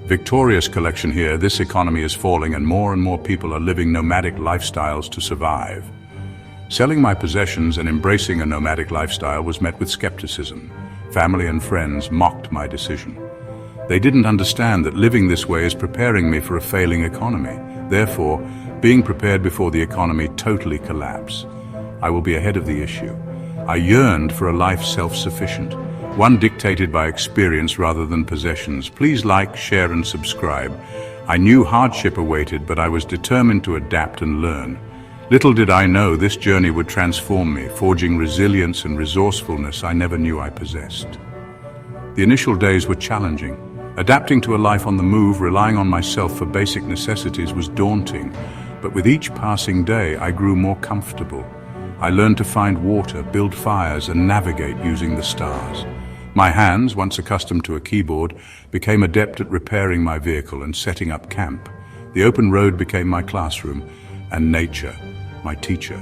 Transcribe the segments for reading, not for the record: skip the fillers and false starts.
Victorious collection here. This economy is falling and more people are living nomadic lifestyles to survive. Selling my possessions and embracing a nomadic lifestyle was met with skepticism. Family and friends mocked my decision. They didn't understand that living this way is preparing me for a failing economy. Therefore, being prepared before the economy totally collapse, I will be ahead of the issue. I yearned for a life self-sufficient, one dictated by experience rather than possessions. Please like, share and subscribe. I knew hardship awaited, but I was determined to adapt and learn. Little did I know this journey would transform me, forging resilience and resourcefulness I never knew I possessed. The initial days were challenging. Adapting to a life on the move, relying on myself for basic necessities was daunting, but with each passing day I grew more comfortable. I learned to find water, build fires and navigate using the stars. My hands, once accustomed to a keyboard, became adept at repairing my vehicle and setting up camp. The open road became my classroom, and nature, my teacher.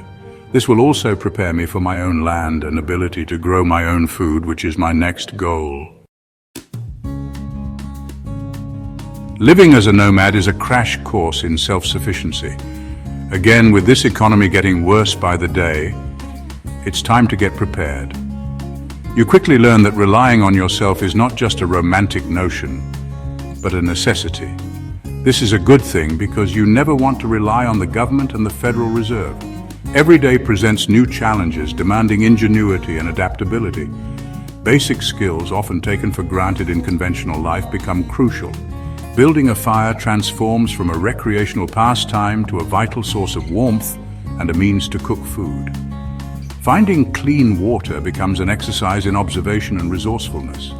This will also prepare me for my own land and ability to grow my own food, which is my next goal. Living as a nomad is a crash course in self-sufficiency. Again, with this economy getting worse by the day, it's time to get prepared. You quickly learn that relying on yourself is not just a romantic notion, but a necessity. This is a good thing because you never want to rely on the government and the Federal Reserve. Every day presents new challenges demanding ingenuity and adaptability. Basic skills, often taken for granted in conventional life, become crucial. Building a fire transforms from a recreational pastime to a vital source of warmth and a means to cook food. Finding clean water becomes an exercise in observation and resourcefulness.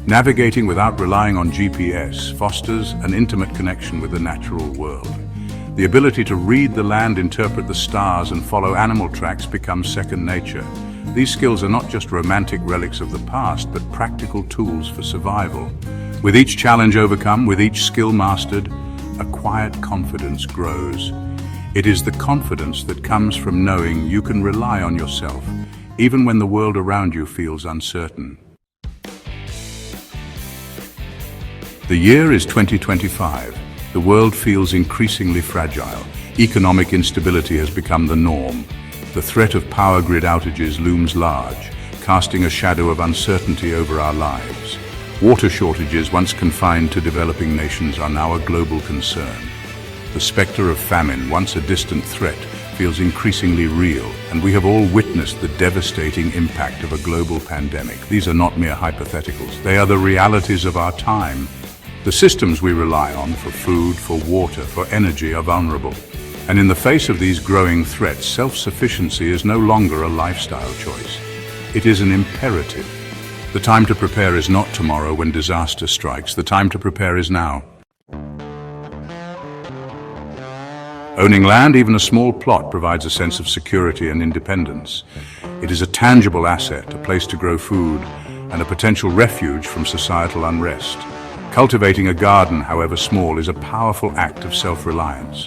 Navigating without relying on GPS fosters an intimate connection with the natural world. The ability to read the land, interpret the stars, and follow animal tracks becomes second nature. These skills are not just romantic relics of the past, but practical tools for survival. With each challenge overcome, with each skill mastered, a quiet confidence grows. It is the confidence that comes from knowing you can rely on yourself, even when the world around you feels uncertain. The year is 2025. The world feels increasingly fragile. Economic instability has become the norm. The threat of power grid outages looms large, casting a shadow of uncertainty over our lives. Water shortages, once confined to developing nations, are now a global concern. The specter of famine, once a distant threat, feels increasingly real, and we have all witnessed the devastating impact of a global pandemic. These are not mere hypotheticals. They are the realities of our time. The systems we rely on for food, for water, for energy are vulnerable. And in the face of these growing threats, self-sufficiency is no longer a lifestyle choice. It is an imperative. The time to prepare is not tomorrow when disaster strikes. The time to prepare is now. Owning land, even a small plot, provides a sense of security and independence. It is a tangible asset, a place to grow food, and a potential refuge from societal unrest. Cultivating a garden, however small, is a powerful act of self-reliance.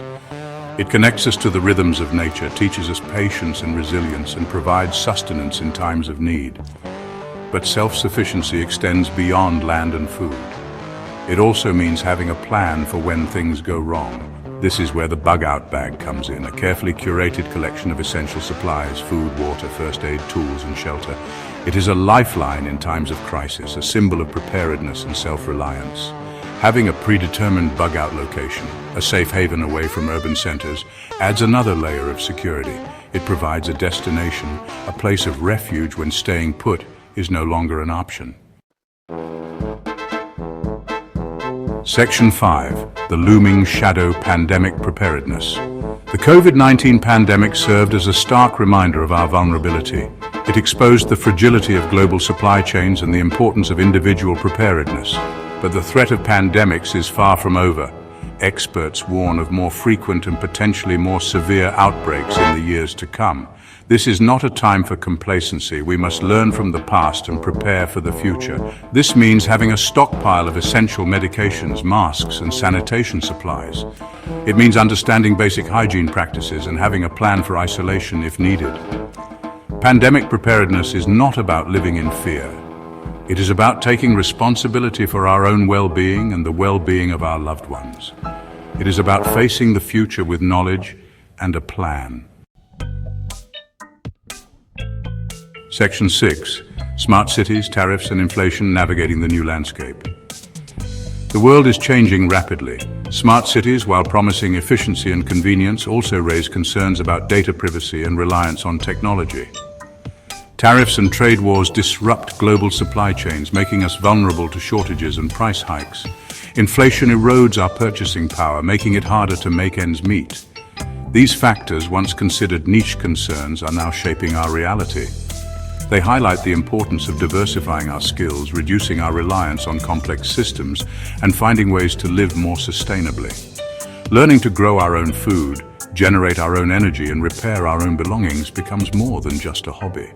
It connects us to the rhythms of nature, teaches us patience and resilience, and provides sustenance in times of need. But self-sufficiency extends beyond land and food. It also means having a plan for when things go wrong. This is where the bug-out bag comes in, a carefully curated collection of essential supplies, food, water, first aid, tools, and shelter. It is a lifeline in times of crisis, a symbol of preparedness and self-reliance. Having a predetermined bug-out location, a safe haven away from urban centers, adds another layer of security. It provides a destination, a place of refuge when staying put is no longer an option. Section 5. The Looming Shadow Pandemic Preparedness. The COVID-19 pandemic served as a stark reminder of our vulnerability. It exposed the fragility of global supply chains and the importance of individual preparedness. But the threat of pandemics is far from over. Experts warn of more frequent and potentially more severe outbreaks in the years to come. This is not a time for complacency. We must learn from the past and prepare for the future. This means having a stockpile of essential medications, masks, and sanitation supplies. It means understanding basic hygiene practices and having a plan for isolation if needed. Pandemic preparedness is not about living in fear. It is about taking responsibility for our own well-being and the well-being of our loved ones. It is about facing the future with knowledge and a plan. Section 6. Smart cities, tariffs and inflation navigating the new landscape. The world is changing rapidly. Smart cities, while promising efficiency and convenience, also raise concerns about data privacy and reliance on technology. Tariffs and trade wars disrupt global supply chains, making us vulnerable to shortages and price hikes. Inflation erodes our purchasing power, making it harder to make ends meet. These factors, once considered niche concerns, are now shaping our reality. They highlight the importance of diversifying our skills, reducing our reliance on complex systems, and finding ways to live more sustainably. Learning to grow our own food, generate our own energy, and repair our own belongings becomes more than just a hobby.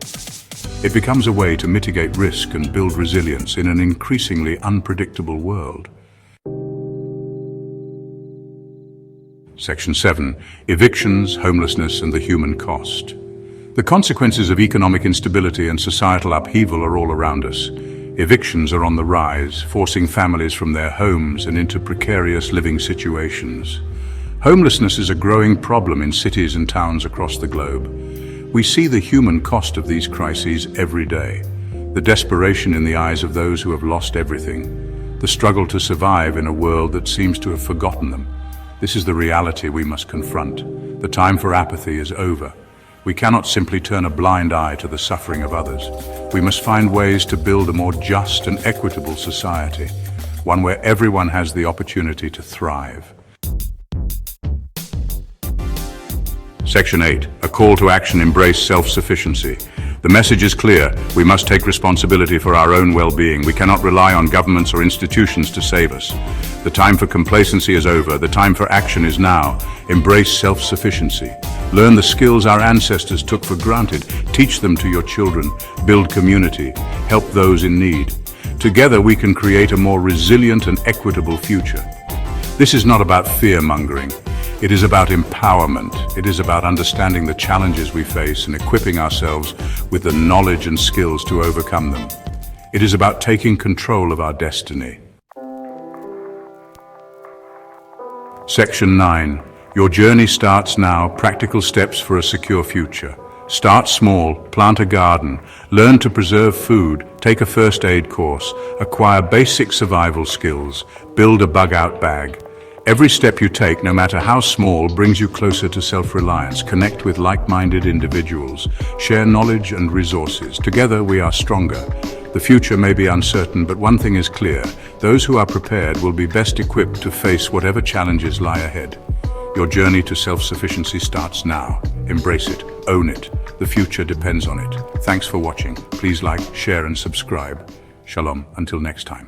It becomes a way to mitigate risk and build resilience in an increasingly unpredictable world. Section 7. Evictions, homelessness, and the human cost. The consequences of economic instability and societal upheaval are all around us. Evictions are on the rise, forcing families from their homes and into precarious living situations. Homelessness is a growing problem in cities and towns across the globe. We see the human cost of these crises every day. The desperation in the eyes of those who have lost everything. The struggle to survive in a world that seems to have forgotten them. This is the reality we must confront. The time for apathy is over. We cannot simply turn a blind eye to the suffering of others. We must find ways to build a more just and equitable society, one where everyone has the opportunity to thrive. Section 8. A call to action: embrace self-sufficiency. The message is clear. We must take responsibility for our own well-being. We cannot rely on governments or institutions to save us. The time for complacency is over. The time for action is now. Embrace self-sufficiency. Learn the skills our ancestors took for granted. Teach them to your children. Build community. Help those in need. Together we can create a more resilient and equitable future. This is not about fear-mongering. It is about empowerment. It is about understanding the challenges we face and equipping ourselves with the knowledge and skills to overcome them. It is about taking control of our destiny. Section 9. Your journey starts now. Practical steps for a secure future. Start small, plant a garden, learn to preserve food, take a first aid course, acquire basic survival skills, build a bug-out bag. Every step you take, no matter how small, brings you closer to self-reliance. Connect with like-minded individuals. Share knowledge and resources. Together we are stronger. The future may be uncertain, but one thing is clear. Those who are prepared will be best equipped to face whatever challenges lie ahead. Your journey to self-sufficiency starts now. Embrace it. Own it. The future depends on it. Thanks for watching. Please like, share and subscribe. Shalom. Until next time.